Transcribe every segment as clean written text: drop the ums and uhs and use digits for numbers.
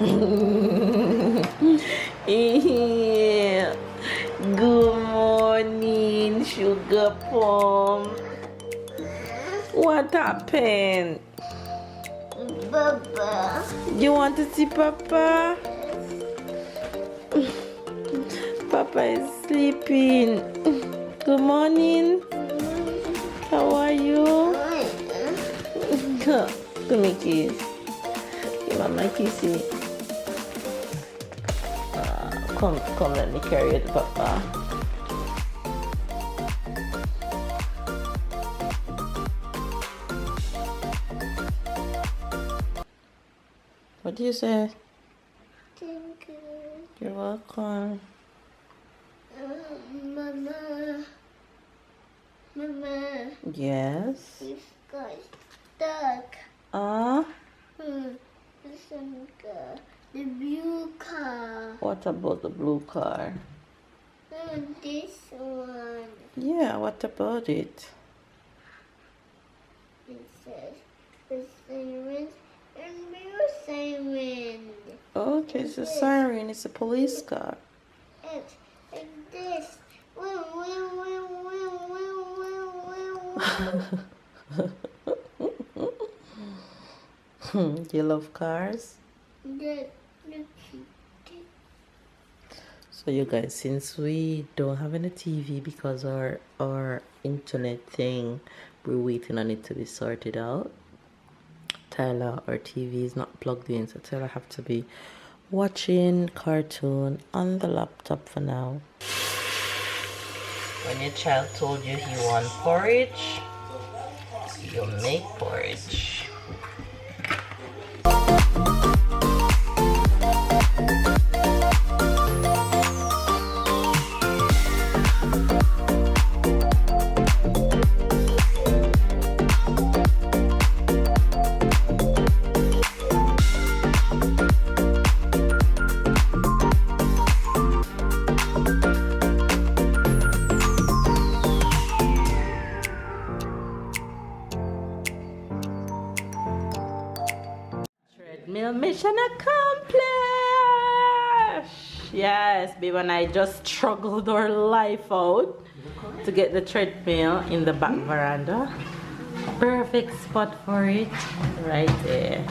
Good morning, sugar plum. What happened? Papa. You want to see Papa? Papa is sleeping. Good morning. How are you? Give me a kiss. Give Mama a kissy. Come, let me carry you to Papa. What do you say? Thank you. You're welcome. Mama. Mama. Yes. This guy's stuck. Listen, the blue car. What about the blue car? This one. Yeah, what about it? It says the siren and blue siren. Okay, it's a siren. It's a police car. And this. You love cars? So you guys, since we don't have any TV because our internet thing, we're waiting on it to be sorted out. Tyler, our TV is not plugged in, so Tyler have to be watching cartoon on the laptop for now. When your child told you he want porridge, you make porridge. Treadmill mission accomplished! Yes, babe and I just struggled our life out to get the treadmill in the back veranda. Perfect spot for it, right there.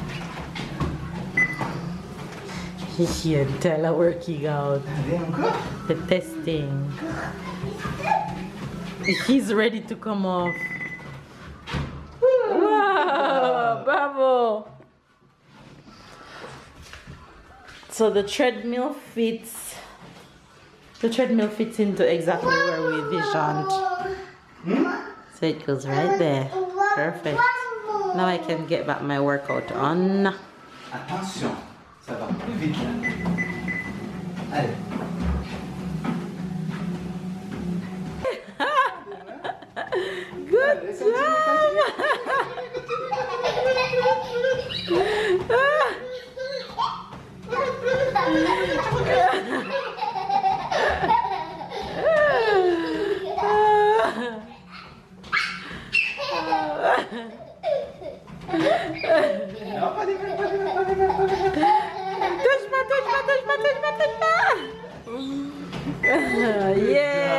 Here, Tyler working out the testing. He's ready to come off. Wow, bravo! So the treadmill fits into exactly where we visioned. So it goes right there. Perfect. Now I can get back my workout on. Attention, ça va plus vite là. Allez. Good job! Yay!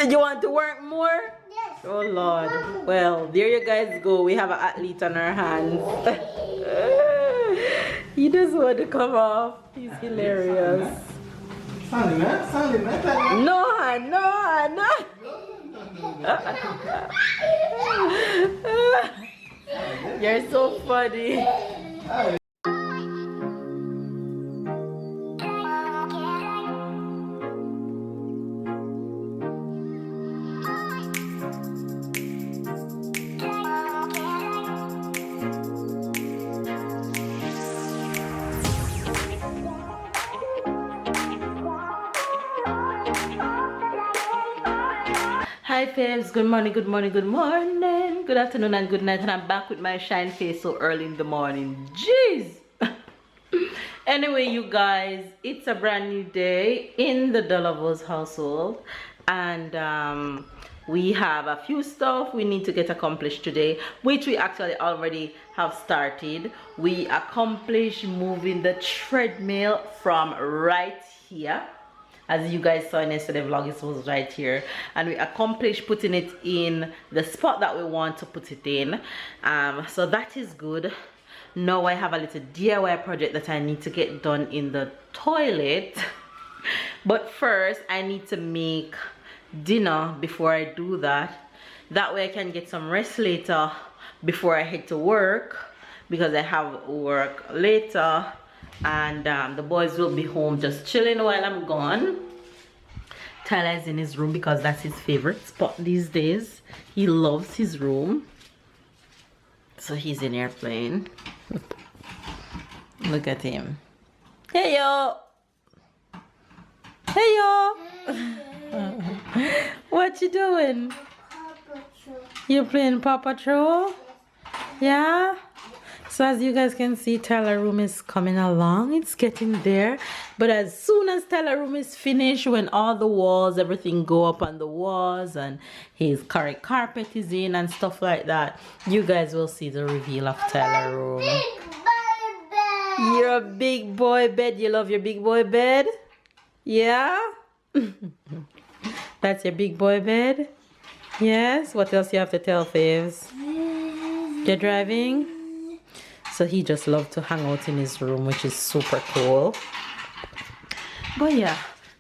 You want to work more? Yes. Oh Lord. Well, there you guys go. We have an athlete on our hands. He doesn't want to come off. He's hilarious. No, no. You're so funny. Hi babes, good morning, good afternoon and good night, and I'm back with my shine face so early in the morning. Jeez. Anyway, you guys, it's a brand new day in the Delaveaus household, and we have a few stuff we need to get accomplished today, which we actually already have started. We accomplished moving the treadmill from right here. As you guys saw in yesterday's vlog, it was right here, and we accomplished putting it in the spot that we want to put it in. So that is good. Now I have a little DIY project that I need to get done in the toilet. But first I need to make dinner before I do that. That way I can get some rest later before I head to work, because I have work later, and the boys will be home just chilling while I'm gone. Tyler is in his room because that's his favorite spot these days. He loves his room, so he's in here playing. Look at him. Hey yo. Hey yo. What you doing? You're playing Paw Patrol? Yeah? So as you guys can see, Tyler's room is coming along. It's getting there. But as soon as Tyler's room is finished, when all the walls, everything go up on the walls and his correct carpet is in and stuff like that, you guys will see the reveal of Tyler's room. You're a big boy bed. You love your big boy bed? Yeah? That's your big boy bed? Yes? What else you have to tell, Faves? You're driving? So he just loves to hang out in his room, which is super cool. But yeah,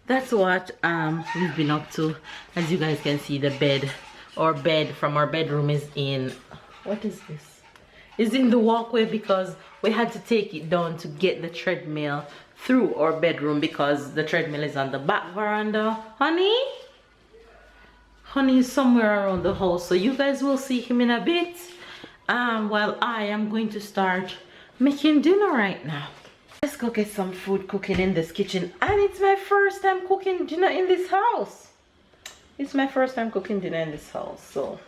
that's what we've been up to. As you guys can see, the bed, our bed from our bedroom is in, what is this? It's in the walkway because we had to take it down to get the treadmill through our bedroom, because the treadmill is on the back veranda. Honey? Honey is somewhere around the house, so you guys will see him in a bit. While I am going to start making dinner right now. Let's go get some food cooking in this kitchen. And it's my first time cooking dinner in this house. It's my first time cooking dinner in this house, so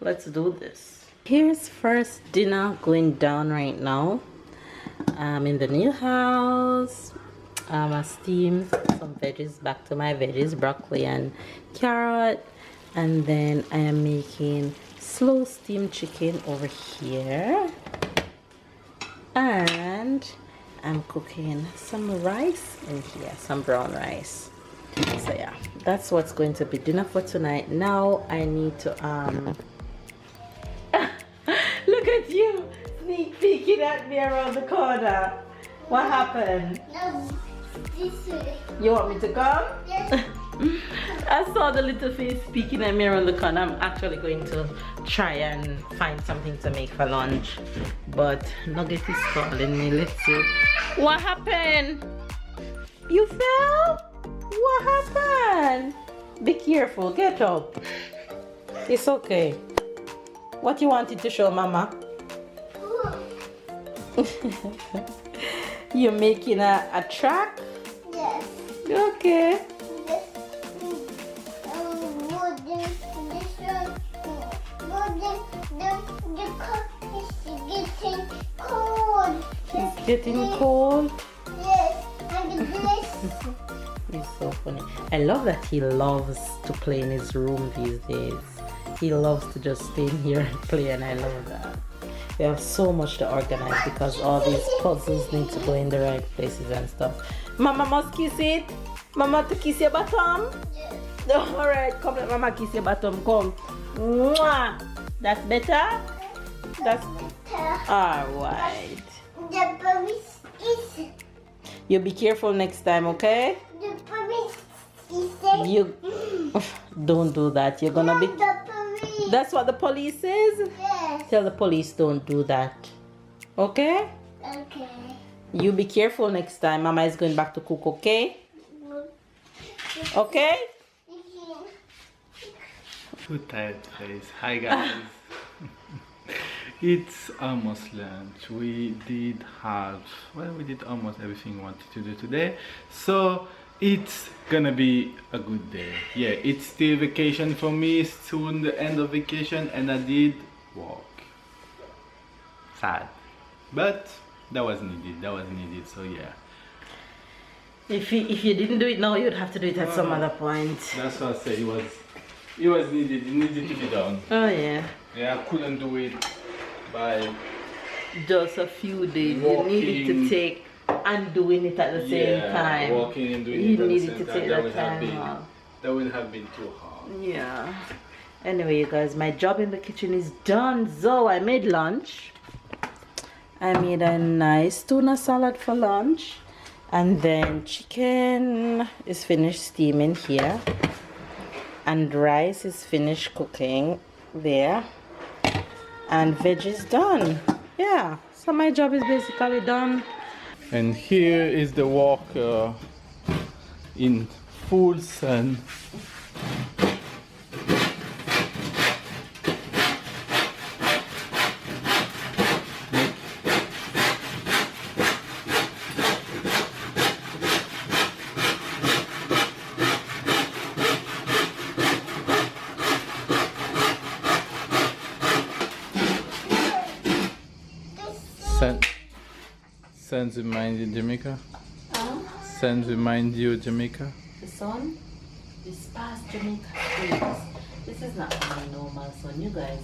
let's do this. Here's first dinner going down right now. In the new house. I steamed some veggies, back to my veggies, broccoli and carrot. And then I am making slow steamed chicken over here. And I'm cooking some rice in here, some brown rice. So yeah, that's what's going to be dinner for tonight. Now I need to look at you sneak peeking at me around the corner. What happened? No, this way. You want me to come? Yes. I saw the little face peeking at me around the corner. I'm actually going to try and find something to make for lunch, but Nugget is calling me. Let's see. What happened? You fell? What happened? Be careful. Get up. It's okay. What you wanted to show Mama? You're making a track? Yes. Okay. It's getting cold. Yes, and this. He's so funny. I love that he loves to play in his room these days. He loves to just stay in here and play, and I love that. We have so much to organize because all these puzzles need to go in the right places and stuff. Mama must kiss it. Mama to kiss your bottom. Yes. Alright, come let Mama kiss your bottom. Come. Mwah. That's better? That's alright. The police is. You be careful next time, okay? The police is. You don't do that. You're gonna be. The police. That's what the police says? Yes. Tell the police don't do that. Okay? Okay. You be careful next time. Mama is going back to cook, okay? Okay? Too tired face. Hi guys. It's almost lunch. We did almost everything we wanted to do today. So it's gonna be a good day. Yeah, it's still vacation for me. Soon the end of vacation, and I did walk. Sad. But that was needed. So yeah. If you didn't do it now, you'd have to do it at some other point. That's what I say. It was needed. It needed to be done. Oh yeah. Yeah, I couldn't do it by Just a few days. Walking. You needed to take and doing it at the same time. walking and doing You it at the needed same to time. take That that would have time been off. that would have been too hard. Yeah. Anyway, you guys, my job in the kitchen is done. So I made lunch. I made a nice tuna salad for lunch. And then chicken is finished steaming here. And rice is finished cooking there. And veg is done. Yeah. So my job is basically done. And here is the walker in full sun. Sun's remind you Jamaica? Sun's remind you Jamaica? The sun, this past Jamaica days. This is not my normal sun, you guys.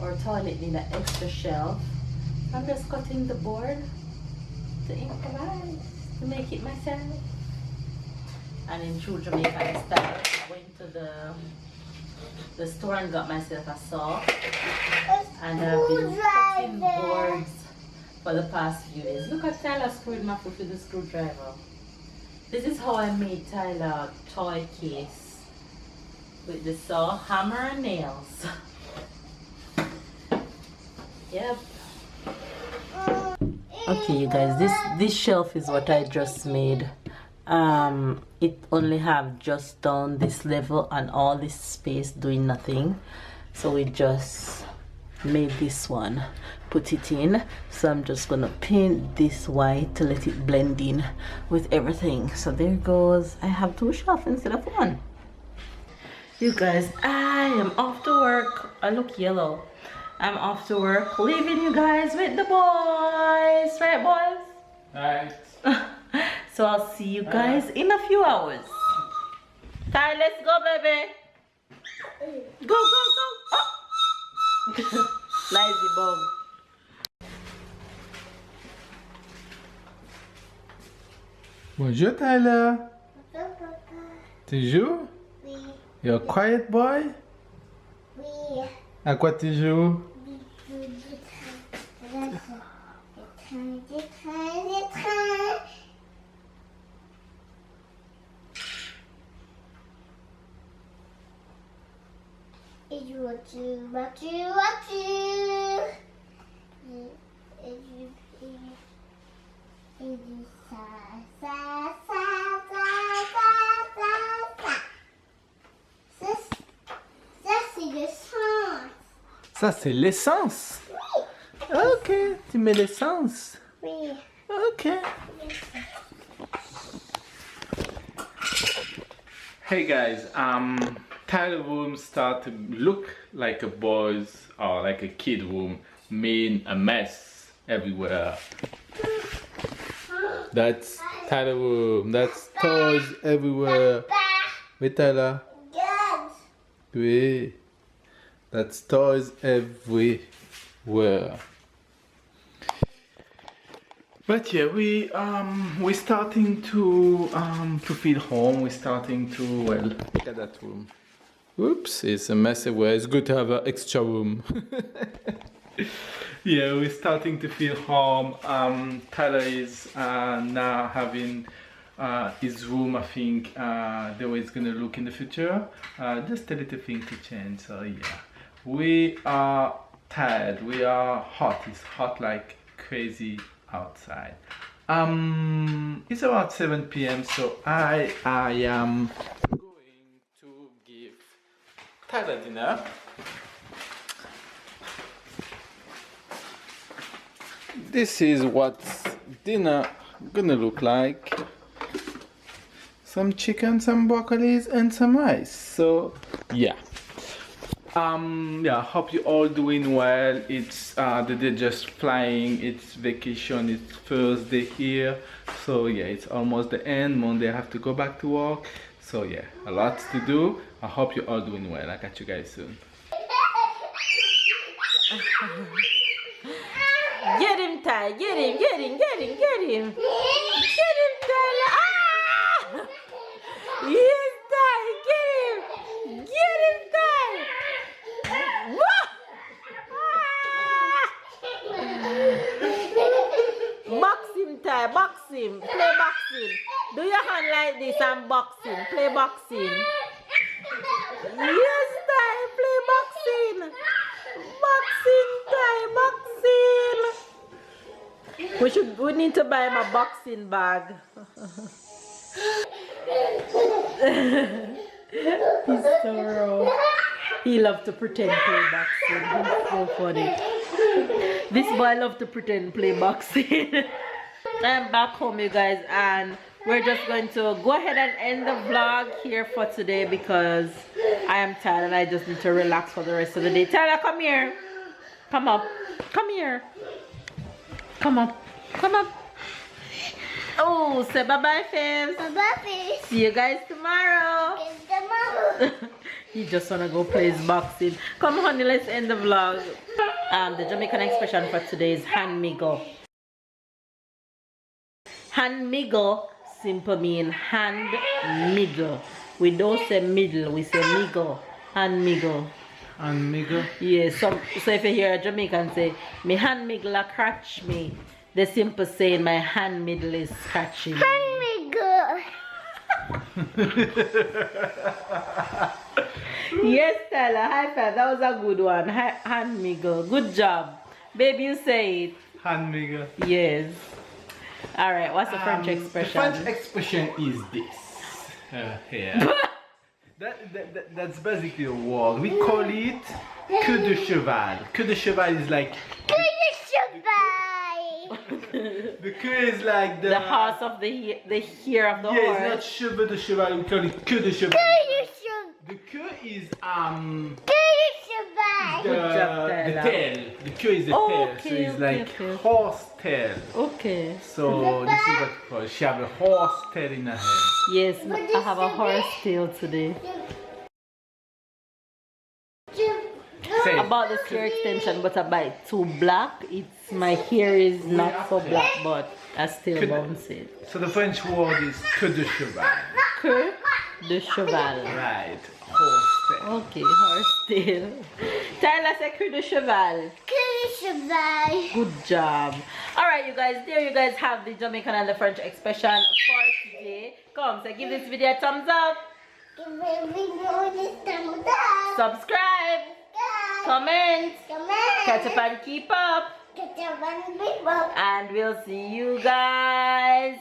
Our toilet need an extra shelf. I'm just cutting the board to improvise, to make it myself. And in true Jamaican style, I went to the store and got myself a saw. And I've been cutting boards for the past few days. Look at Tyler screwed my foot with the screwdriver. This is how I made Tyler a toy case with the saw, hammer and nails. Yep. Okay, you guys, this shelf is what I just made. It only have just down this level and all this space doing nothing. So we just made this one, put it in. So I'm just gonna paint this white to let it blend in with everything. So there goes, I have two shelves instead of one. You guys, I am off to work. I look yellow. I'm off to work, leaving you guys with the boys, right boys? Right. So I'll see you guys in a few hours. Ty, let's go, baby. Go, go, go. Oh. Lazy bug. Bonjour Tyler. Tu joues? Oui, You're a quiet boy? oui. À quoi tu joues? Ça c'est l'essence. Ok, tu mets l'essence. Oui. Ok. Hey guys, Tyler room start to look like a boy's or like a kid room, made a mess everywhere. That's Tyler room. That's toys everywhere. Wait, Tyler. Good. Oui. That's toys everywhere. But yeah, we're starting to feel home. We're starting to, well, look at that room. Oops, it's a mess everywhere. It's good to have an extra room. Yeah, we're starting to feel home. Tyler is now having his room. I think the way it's gonna look in the future. Just a little thing to change. So yeah, we are tired. We are hot. It's hot like crazy outside. It's about 7 p.m. so I am going to give Tyler dinner. This is what dinner gonna look like. Some chicken, some broccolis, and some rice. So yeah. Yeah, hope you all doing well. It's the day just flying. It's vacation. It's Thursday here, so yeah, it's almost the end. Monday I have to go back to work. So yeah, a lot to do, I hope you're all doing well. I'll catch you guys soon. Get him, Ty. Get him, get him, get him, get him. Get him, Tyler. Ah! Yes, Ty. Get him. Get him, Ty. Wah! Ah! Box him, Ty. Box him. Play boxing. Do your hand like this and boxing. Play boxing. Yes, Ty. Play boxing. Boxing, Ty. Boxing. We need to buy him a boxing bag. He's so raw. He loves to pretend play boxing. He's so funny. This boy loves to pretend play boxing. I'm back home, you guys, and we're just going to go ahead and end the vlog here for today because I am tired and I just need to relax for the rest of the day. Tyler, come here. Come up. Come here. Come up. Come up. Oh, say bye-bye, Fibs. Bye-bye. See you guys tomorrow. He just wanna go play his boxing. Come honey, let's end the vlog. The Jamaican expression for today is hand miggle. Hand miggle simple mean hand miggle. We don't say middle, we say miggle. Hand miggle. And Miguel? Yeah, so if you hear a Jamaican say, me hand miggle a scratch me, the simple saying my hand middle is scratching me. Yes, Stella, high five. That was a good one. Hand miggle. Good job. Baby, you say it. Hand Miguel. Yes. Alright, what's the French expression? The French expression is this. Here. That's basically a word. We call it queue de cheval. Queue de cheval is like... The queue is like the horse of the ear of the horse. Yeah, it's not cheveux de cheval, we call it queue de cheval. The queue is the tail. The queue is the tail, so it's like horse tail. Okay. So this is what we call it. She have a horse tail in her head. Yes, I have a horse tail today. Say it. About the hair extension, but I buy it too black. It's my hair is not so black, but I still bounce it. So the French word is queue de cheval. Queue de cheval. Right, horse tail. Okay, horse tail. Tyler said queue de cheval. Good job. Alright, you guys, there you guys have the Jamaican and the French expression for today. Come, so give this video a thumbs up. Subscribe. Comment. Catch up and keep up. And we'll see you guys